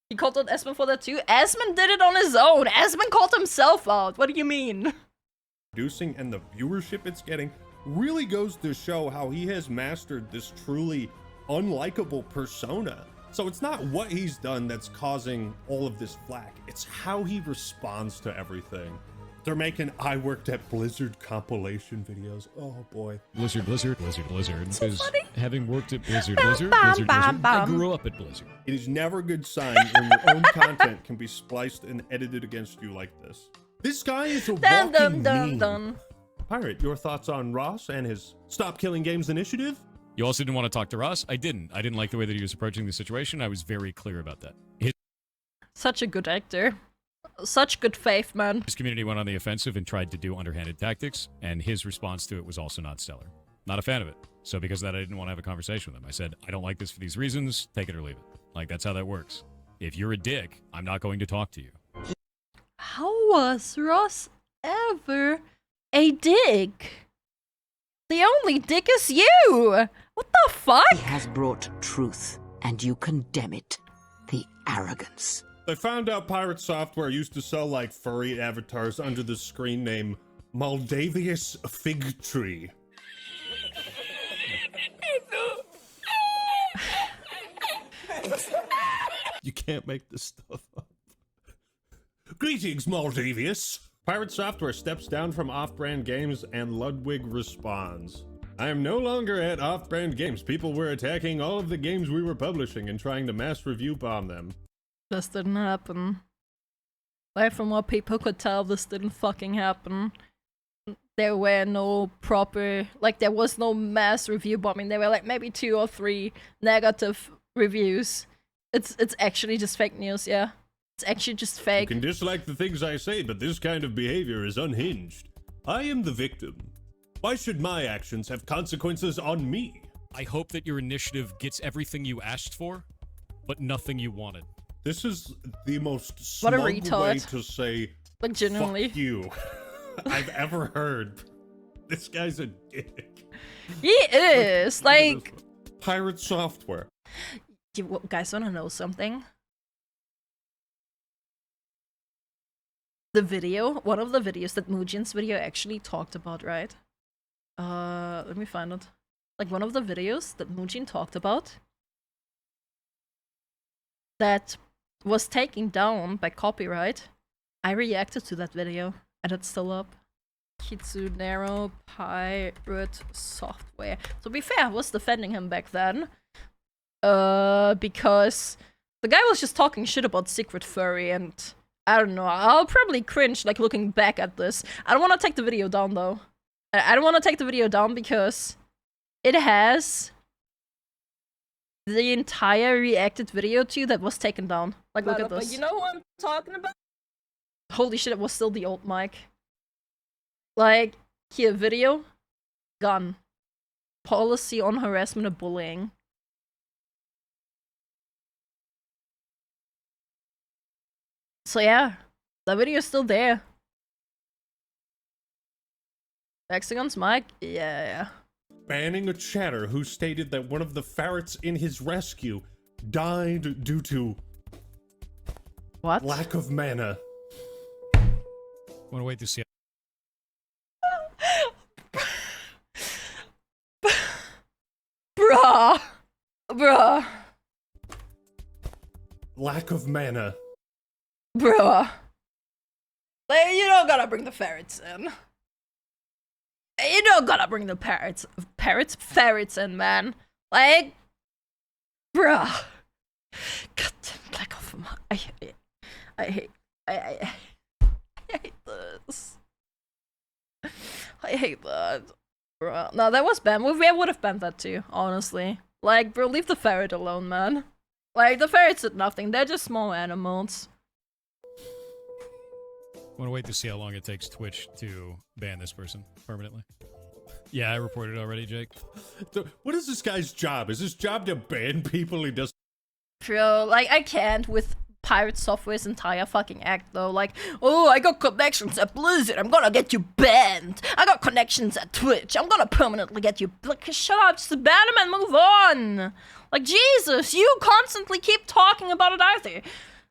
He called out Esmond for that too. Esmond did it on his own. Esmond called himself out. What do you mean? Producing and the viewership it's getting really goes to show how he has mastered this truly unlikable persona. So it's not what he's done that's causing all of this flack. It's how he responds to everything. They're making I worked at Blizzard compilation videos. Oh boy. Blizzard. So funny. Having worked at Blizzard, I grew up at Blizzard. It is never a good sign when your own content can be spliced and edited against you like this. This guy is a walking meme. Pirate, your thoughts on Ross and his Stop Killing Games initiative? You also didn't want to talk to Ross? I didn't. I didn't like the way that he was approaching the situation. I was very clear about that. Such a good actor. Such good faith, man. His community went on the offensive and tried to do underhanded tactics, and his response to it was also not stellar. Not a fan of it. So because of that, I didn't want to have a conversation with him. I said, I don't like this for these reasons. Take it or leave it. Like, that's how that works. If you're a dick, I'm not going to talk to you. How was Ross ever a dick? The only dick is you! What the fuck? He has brought truth, and you condemn it. The arrogance. They found out Pirate Software used to sell like furry avatars under the screen name Maldavius Fig Tree. You can't make this stuff up. Greetings, Maldavius. Pirate Software steps down from Off-Brand Games and Ludwig responds. I am no longer at Off-Brand Games. People were attacking all of the games we were publishing and trying to mass review bomb them. This didn't happen. Like, from what people could tell, this didn't fucking happen. There were no proper, like, there was no mass review bombing. There were like maybe 2 or 3 negative reviews. It's actually just fake news, yeah. It's actually just fake. You can dislike the things I say, but this kind of behavior is unhinged. I am the victim. Why should my actions have consequences on me? I hope that your initiative gets everything you asked for, but nothing you wanted. This is the most What a smug retard. way to say, Like, genuinely. fuck you, I've ever heard. This guy's a dick. He is! Like... Pirate software. You guys wanna know something? The video, one of the videos that Mujin's video actually talked about, right? Let me find it. Like, one of the videos that Mujin talked about that was taken down by copyright, I reacted to that video, and it's still up. Kitsunero pirate software. To be fair, I was defending him back then. Because the guy was just talking shit about Secret Furry, and I don't know, I'll probably cringe, like, looking back at this. I don't want to take the video down, though. I don't want to take the video down because it has the entire reacted video to that was taken down. Like, look at this. You know what I'm talking about? Holy shit, it was still the old mic. Like, here, video, gone. Policy on harassment and bullying. So yeah, the video is still there. Hexagon's mic? Yeah. Banning a chatter who stated that one of the ferrets in his rescue died due to... What? Lack of mana. Wanna wait to see. Bruh. Bruh. Lack of mana. Bruh. Like, you don't gotta bring the ferrets in. You don't gotta bring the ferrets in, man. Like, bruh. God damn, lack of mana. I hate this. I hate that. Bruh. No, that was banned. We would have banned that too, honestly. Like, bro, leave the ferret alone, man. Like, the ferrets did nothing. They're just small animals. Want to wait to see how long it takes Twitch to ban this person permanently? Yeah, I reported already, Jake. So, what is this guy's job? Is his job to ban people he does? Bro, like, I can't with Pirate Software's entire fucking act, though. Like, oh, I got connections at Blizzard, I'm gonna get you banned. I got connections at Twitch, I'm gonna permanently get you... Like, shut up, just ban him and move on. Like, Jesus, you constantly keep talking about it either.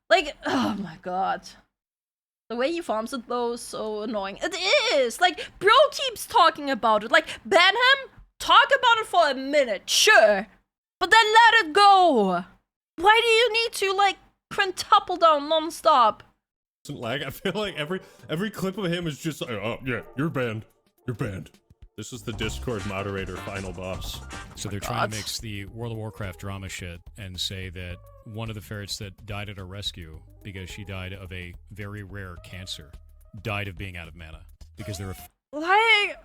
Like, oh my god. The way he farms it, though, is so annoying. It is! Like, bro keeps talking about it. Like, ban him? Talk about it for a minute, sure. But then let it go! Why do you need to, like, quintuple down non-stop? Like, I feel like every clip of him is just like, oh, yeah, you're banned. You're banned. This is the Discord moderator final boss. So they're trying to mix the World of Warcraft drama shit and say that one of the ferrets that died at our rescue, because she died of a very rare cancer, died of being out of mana. Because they're like...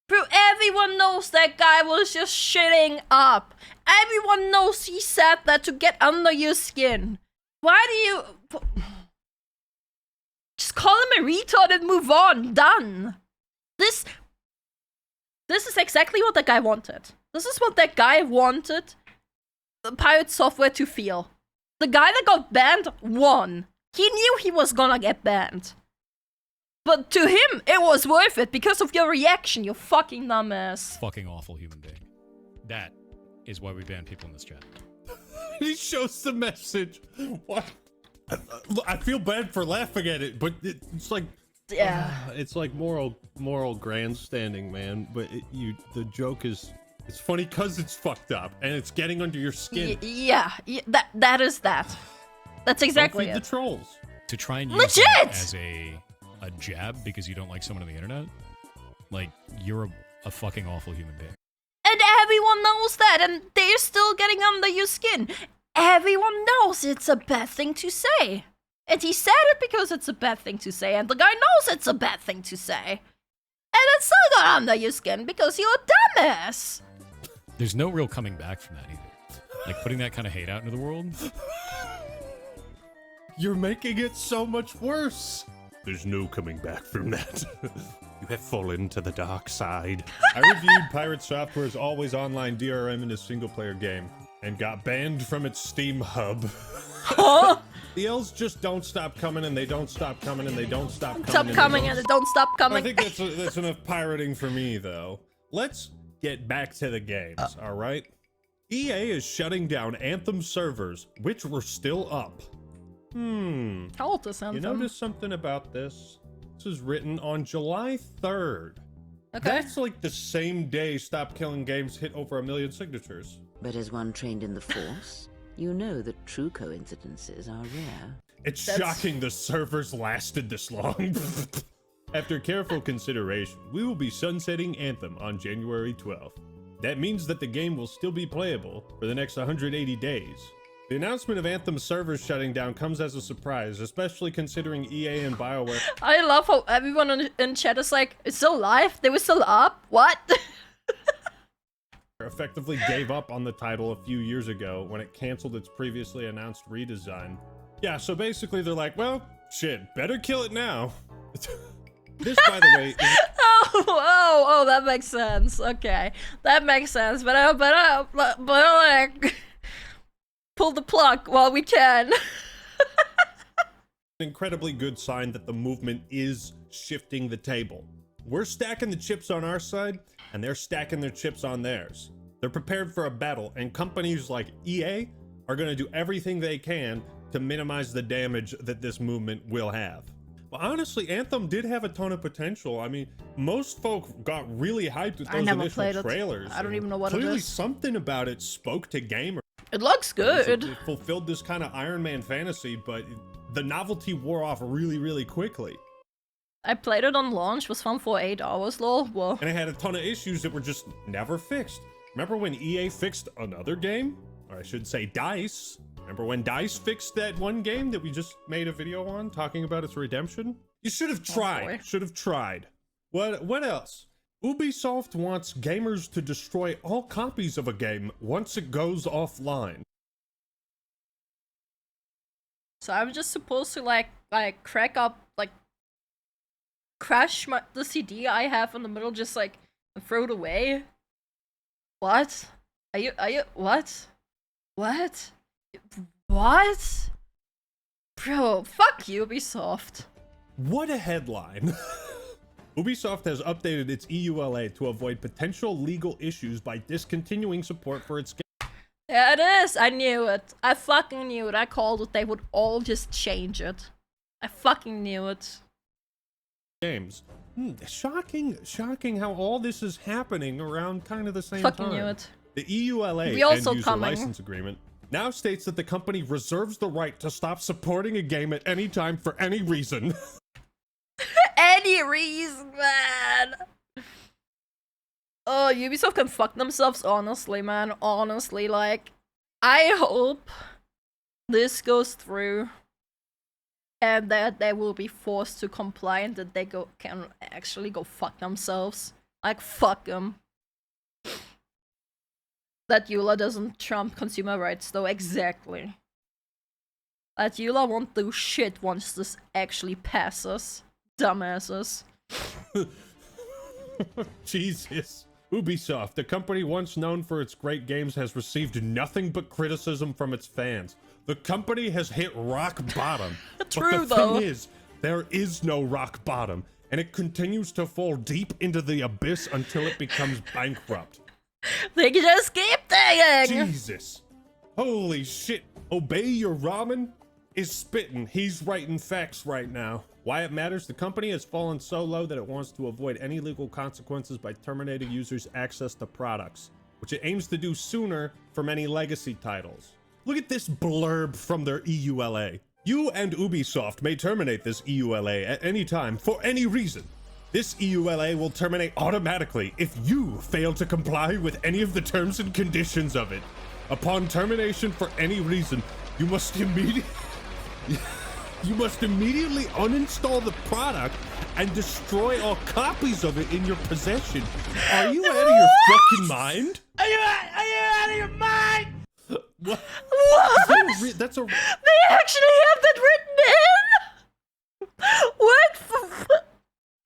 Bro, everyone knows that guy was just shitting up. Everyone knows he said that to get under your skin. Why do you... Just call him a retard and move on. Done. This is exactly what that guy wanted. This is what that guy wanted the Pirate Software to feel. The guy that got banned won. He knew he was gonna get banned. But to him, it was worth it because of your reaction, you fucking dumbass. fucking awful human being. That is why we ban people in this chat. He shows the message. What? I feel bad for laughing at it, but it's like, yeah, it's like moral grandstanding, man. But the joke is, it's funny because it's fucked up and it's getting under your skin. Yeah, that is that. That's exactly Don't feed the trolls. To try and use legit that as a jab because you don't like someone on the internet, like, you're a fucking awful human being. And everyone knows that, and they're still getting under your skin. everyone knows it's a bad thing to say. And he said it because it's a bad thing to say, and the guy knows it's a bad thing to say. And it still got under your skin because you're a dumbass. There's no real coming back from that either. Like, putting that kind of hate out into the world. You're making it so much worse. There's no coming back from that. You have fallen to the dark side. I reviewed Pirate Software's always online DRM in a single-player game and got banned from its Steam hub. Huh? The L's just don't stop coming, and they don't stop coming, and they don't stop coming. Stop coming, and they don't stop coming. I think that's enough pirating for me, though. Let's get back to the games, all right? EA is shutting down Anthem servers, which were still up. How old is Anthem? You notice something about this? This was written on July 3rd. Okay. That's like the same day Stop Killing Games hit over 1 million signatures. But as one trained in the Force, you know that true coincidences are rare. It's shocking the servers lasted this long. After careful consideration, we will be sunsetting Anthem on January 12th. That means that the game will still be playable for the next 180 days. The announcement of Anthem's servers shutting down comes as a surprise, especially considering EA and BioWare. I love how everyone in chat is like, it's still live? They were still up? What? Effectively gave up on the title a few years ago when it canceled its previously announced redesign. Yeah, so basically they're like, well, shit, better kill it now. This, by the way, is... oh, that makes sense. Okay, that makes sense. But like, pull the plug while we can. An incredibly good sign that the movement is shifting the table. We're stacking the chips on our side, and they're stacking their chips on theirs. They're prepared for a battle, and companies like EA are going to do everything they can to minimize the damage that this movement will have. But honestly, Anthem did have a ton of potential. I mean, most folk got really hyped with those initial trailers. I don't even know what it clearly is. Something about it spoke to gamers. It looks good. It fulfilled this kind of Iron Man fantasy, but the novelty wore off really, really quickly. I played it on launch, was fun for 8 hours, lol. Whoa. And it had a ton of issues that were just never fixed. Remember when EA fixed another game? Or I should say DICE. Remember when DICE fixed that one game that we just made a video on talking about its redemption? You should have tried. Should have tried. What else? Ubisoft wants gamers to destroy all copies of a game once it goes offline. So I'm just supposed to like crack up, like crash the CD I have in the middle, just like and throw it away? What? Are you what? What? What? Bro, fuck Ubisoft. What a headline. Ubisoft has updated its EULA to avoid potential legal issues by discontinuing support for its game. Yeah, it is. I knew it. I fucking knew it. I called it. They would all just change it. I fucking knew it. Games. Shocking how all this is happening around kind of the same fucking time. Knew it. The EULA end-user license agreement now states that the company reserves the right to stop supporting a game at any time for any reason. Any reason, man. Oh, Ubisoft can fuck themselves, honestly, man. Honestly, like, I hope this goes through and that they will be forced to comply and that they can actually go fuck themselves. Like, fuck them. That EULA doesn't trump consumer rights, though, exactly. That EULA won't do shit once this actually passes. Dumbasses. Jesus. Ubisoft, a company once known for its great games, has received nothing but criticism from its fans. The company has hit rock bottom. True, but the though. thing is, there is no rock bottom, and it continues to fall deep into the abyss until it becomes bankrupt. They can just keep digging! Jesus. Holy shit. Obey Your Ramen is spitting. He's writing facts right now. Why it matters, the company has fallen so low that it wants to avoid any legal consequences by terminating users' access to products, which it aims to do sooner for many legacy titles. Look at this blurb from their EULA. You and Ubisoft may terminate this EULA at any time for any reason. This EULA will terminate automatically if you fail to comply with any of the terms and conditions of it. Upon termination for any reason, you must immediately uninstall the product and destroy all copies of it in your possession. Are you out of your fucking mind? Are you out of your mind? What? That's a. They actually have that written in. What?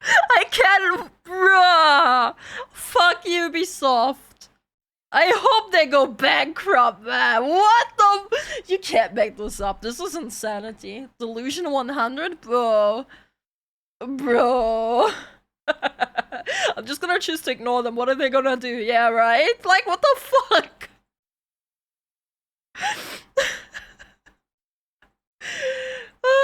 I can't. Bruh. Fuck Ubisoft. I hope they go bankrupt, man. What the? You can't make this up. This is insanity. Delusion 100, bro. Bro. I'm just gonna choose to ignore them. What are they gonna do? Yeah, right? Like, what the fuck?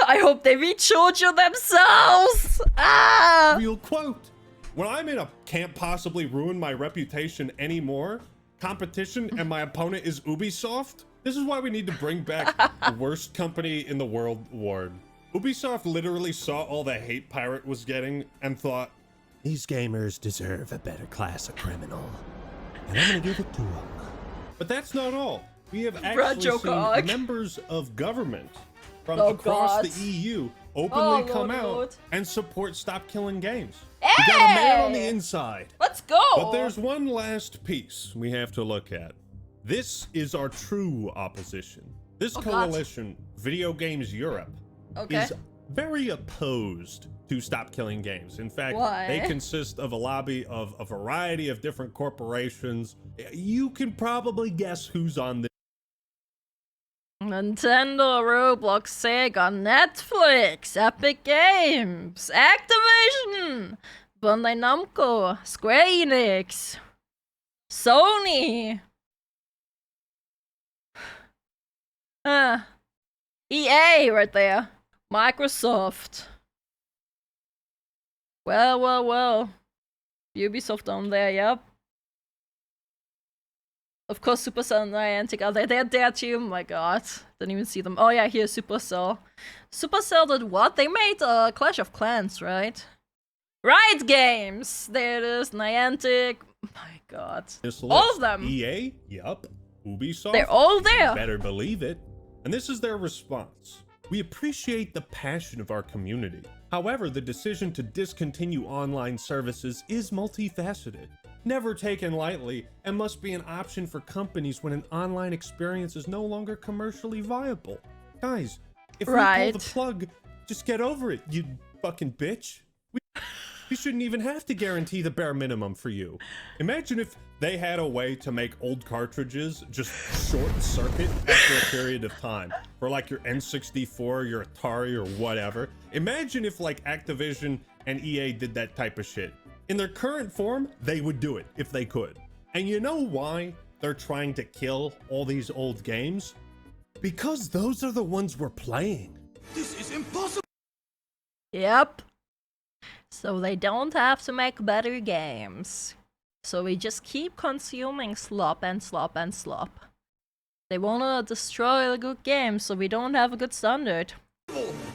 I hope they recharge themselves. Ah. Real quote. When I'm in a can't possibly ruin my reputation anymore competition and my opponent is Ubisoft, this is why we need to bring back the worst company in the world award. Ubisoft literally saw all the hate Pirate was getting and thought, these gamers deserve a better class of criminal, and I'm gonna give it to them. But that's not all. We have actually seen members of government from across the EU openly come out and support Stop Killing Games. Hey! We got a man on the inside. Let's go! But there's one last piece we have to look at. This is our true opposition. This coalition, Video Games Europe, is very opposed to Stop Killing Games. In fact, they consist of a lobby of a variety of different corporations. You can probably guess who's on this. Nintendo, Roblox, Sega, Netflix, Epic Games, Activision, Bandai Namco, Square Enix, Sony, EA right there, Microsoft. Well. Ubisoft down there, yep. Of course, Supercell and Niantic are they're there too. Oh my god. Didn't even see them. Oh yeah, here's Supercell. Supercell did what? They made Clash of Clans, right? Riot Games! There it is. Niantic. Oh my god. All of them. EA? Yup. Ubisoft? They're all there. You better believe it. And this is their response. We appreciate the passion of our community. However, the decision to discontinue online services is multifaceted, never taken lightly, and must be an option for companies when an online experience is no longer commercially viable. Guys, if we pull the plug, just get over it, you fucking bitch. We shouldn't even have to guarantee the bare minimum for you. Imagine if they had a way to make old cartridges just short circuit after a period of time. For like your N64, your Atari, or whatever. Imagine if like Activision and EA did that type of shit. In their current form, they would do it if they could. And you know why they're trying to kill all these old games? Because those are the ones we're playing. This is impossible. Yep. So they don't have to make better games. So we just keep consuming slop and slop and slop. They wanna destroy the good games, so we don't have a good standard.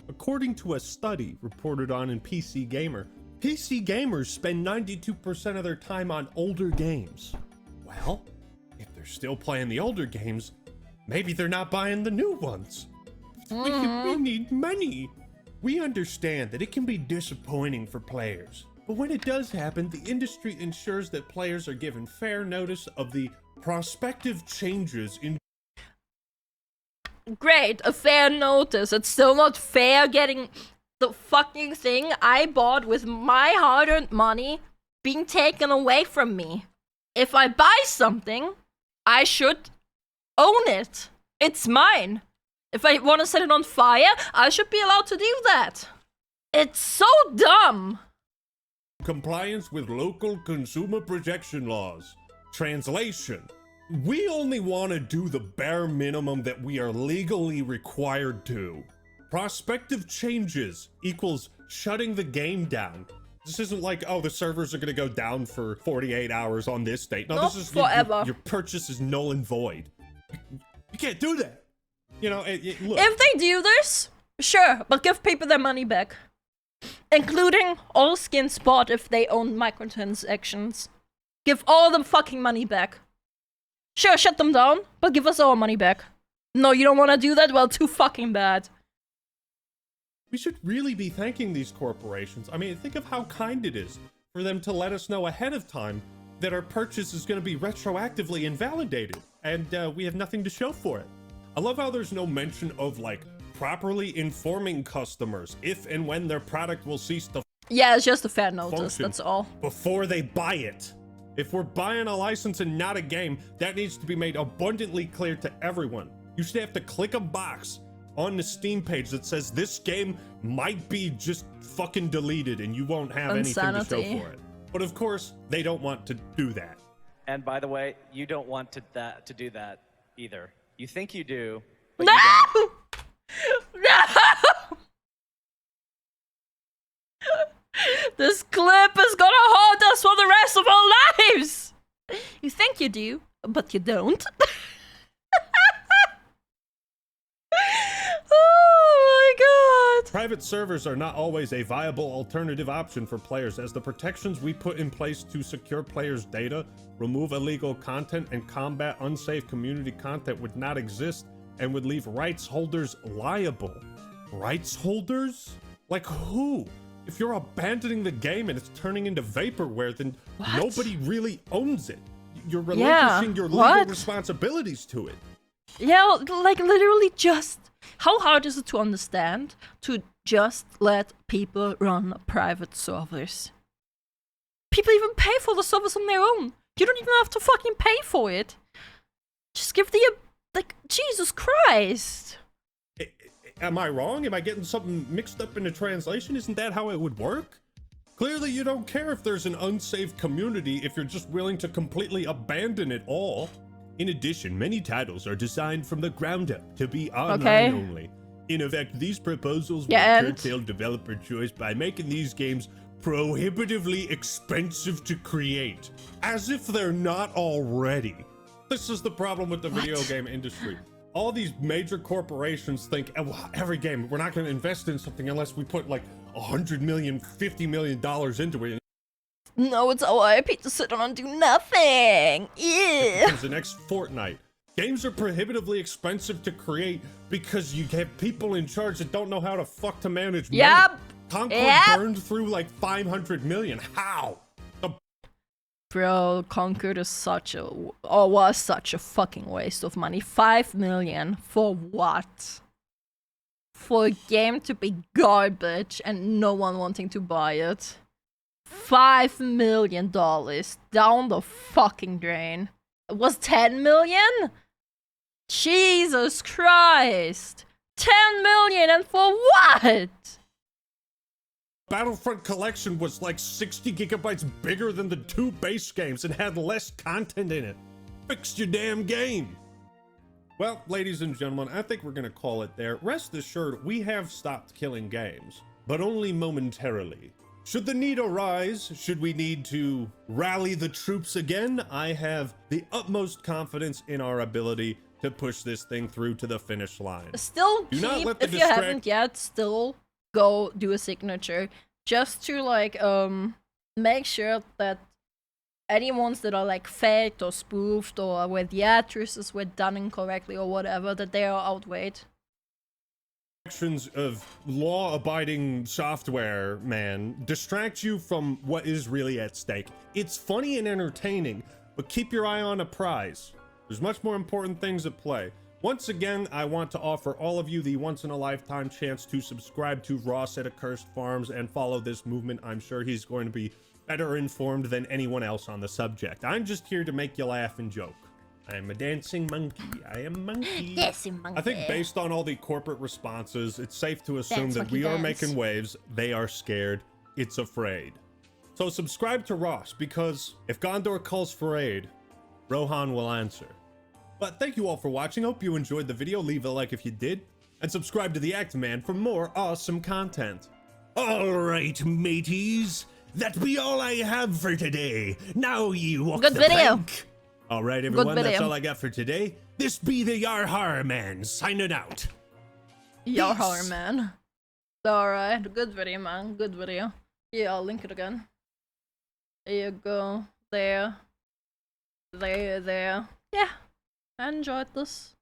According to a study reported on in PC Gamer, PC gamers spend 92% of their time on older games. Well, if they're still playing the older games, maybe they're not buying the new ones. We need money. We understand that it can be disappointing for players, but when it does happen, the industry ensures that players are given fair notice of the prospective changes in. Great, a fair notice. It's still not fair getting the fucking thing I bought with my hard-earned money being taken away from me. If I buy something, I should own it. It's mine. If I want to set it on fire, I should be allowed to do that. It's so dumb. Compliance with local consumer protection laws. Translation. We only want to do the bare minimum that we are legally required to. Prospective changes equals shutting the game down. This isn't like, oh, the servers are going to go down for 48 hours on this date. No, this is forever. Your purchase is null and void. You can't do that. You know, look. If they do this, sure, but give people their money back. Including all skin spot if they own microtransactions. Give all the fucking money back. Sure, shut them down, but give us our money back. No, you don't want to do that? Well, too fucking bad. We should really be thanking these corporations. I mean, think of how kind it is for them to let us know ahead of time that our purchase is going to be retroactively invalidated, and we have nothing to show for it. I love how there's no mention of, like, properly informing customers if and when their product will cease to yeah, it's just a fair notice, that's all. Before they buy it. If we're buying a license and not a game, that needs to be made abundantly clear to everyone. You should have to click a box on the Steam page that says this game might be just fucking deleted and you won't have anything to show for it. But of course, they don't want to do that. And by the way, you don't want to do that either. You think you do, but no! you don't. No! This clip is gonna haunt us for the rest of our lives! You think you do, but you don't. Oh my god! Private servers are not always a viable alternative option for players, as the protections we put in place to secure players' data, remove illegal content, and combat unsafe community content would not exist and would leave rights holders liable. Rights holders? Like who? If you're abandoning the game and it's turning into vaporware, then nobody really owns it. You're relinquishing your legal responsibilities to it. Yeah, like literally just... How hard is it to understand to just let people run private servers? People even pay for the service on their own. You don't even have to fucking pay for it. Just give the... like, Jesus Christ. Am I wrong? Am I getting something mixed up in the translation? Isn't that how it would work? Clearly you don't care if there's an unsafe community if you're just willing to completely abandon it all. In addition, many titles are designed from the ground up to be online only. In effect, these proposals will curtail developer choice by making these games prohibitively expensive to create. As if they're not already. This is the problem with the video game industry. All these major corporations think, oh, every game, we're not going to invest in something unless we put like $100 million, $50 million into it. No, it's our IP to sit on and do nothing. Yeah. The next Fortnite. Games are prohibitively expensive to create because you have people in charge that don't know how to fuck to manage money. Yep. Concord burned through like 500 million. How? Bro, Concord is such a, or was such a fucking waste of money. 5 million for what? For a game to be garbage and no one wanting to buy it. $5 million down the fucking drain. It was 10 million? Jesus Christ! 10 million, and for what? Battlefront Collection was like 60 gigabytes bigger than the 2 base games and had less content in it. Fix your damn game. Well, ladies and gentlemen, I think we're gonna call it there. Rest assured, we have stopped killing games, but only momentarily. Should the need arise, should we need to rally the troops again, I have the utmost confidence in our ability to push this thing through to the finish line. Still keep, if you haven't yet, still go do a signature. Just to like, make sure that any ones that are like faked or spoofed or where the addresses were done incorrectly or whatever, that they are outweighed. Actions of law-abiding software, man, distract you from what is really at stake. It's funny and entertaining, but keep your eye on a prize. There's much more important things at play. Once again, I want to offer all of you the once-in-a-lifetime chance to subscribe to Ross at Accursed Farms and follow this movement. I'm sure he's going to be better informed than anyone else on the subject. I'm just here to make you laugh and joke. I am a dancing monkey. I am a monkey. Dancing monkey. I think based on all the corporate responses, it's safe to assume that we are making waves. They are scared. It's afraid. So subscribe to Ross, because if Gondor calls for aid, Rohan will answer. But thank you all for watching. Hope you enjoyed the video. Leave a like if you did. And subscribe to the Act Man for more awesome content. Alright, mateys. That be all I have for today. Now you walk the plank. Alright, everyone, that's all I got for today. This be the Yarhar Man, signing out. Yarhar Man. Alright, good video, man. Good video. Yeah, I'll link it again. There you go. There. There. Yeah. I enjoyed this.